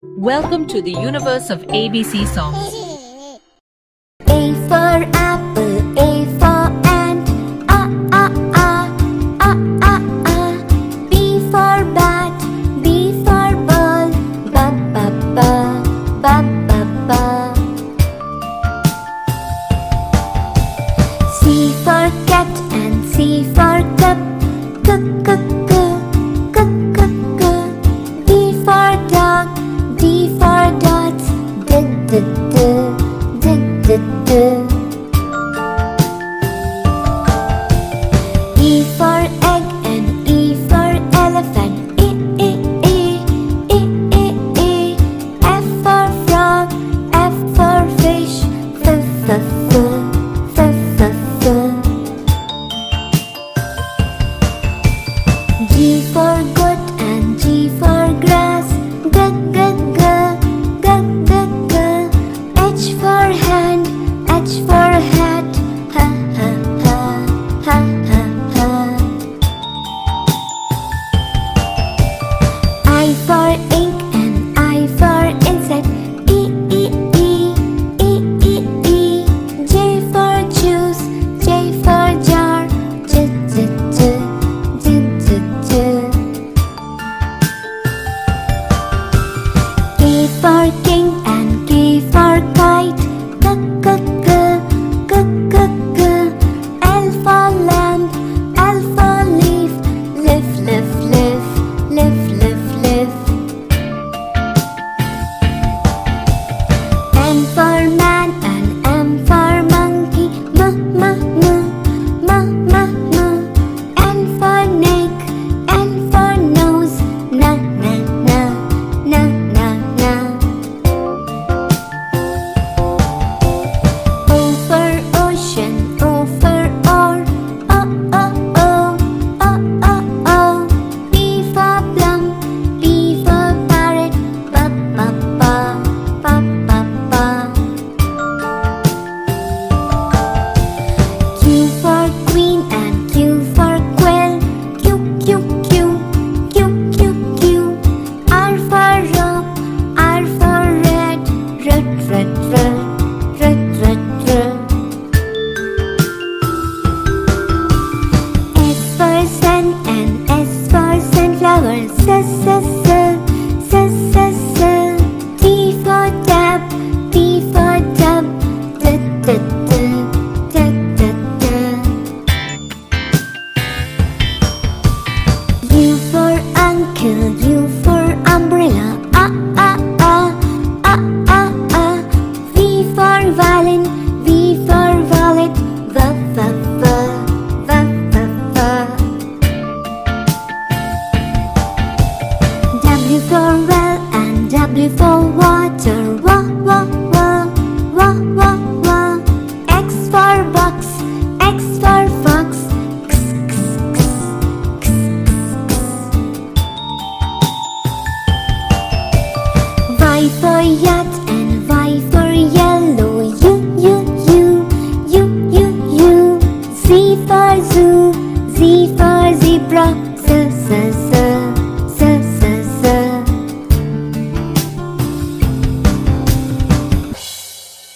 Welcome to the universe of ABC songs. A for apple, A for ant, B for bat, B for ball, ba ba ba, ba ba ba. C for cat and C for cup, c c c, c c c. D for dog, D for dots, d d d, d d d. E for egg and E for elephant, E E E, E E E. F for frog, F for fish, f f f, f f f. G for goat and G for grass, g g g, g g g. H for hand, H for hat, ha ha ha, ha ha ha. I for ink and I for insect, E E E, E E E. J for juice, J for jar, J J J, J J J. K for king and K for kite, k k k, k k k. L for lamp, L for leaf, lift lift lift, lift lift lift. M for man and M for monkey, m m m, m m m. N for neck, N for nose, na na na, na na na. O for ocean, O for oar, O O O, O O O. P for plum, P for parrot, pa pa pa, pa pa pa. Q for queen and Q for quail, Q Q Q, Q Q Q. R for rope, R for red, red red red, red red red. S for sun and S for sunflower, S S S, S S S. T for tap, T for tub, t t t, t t t. U for uncle, U for umbrella, V for violin, V for violet, v v v, v v v. W for well and W for water,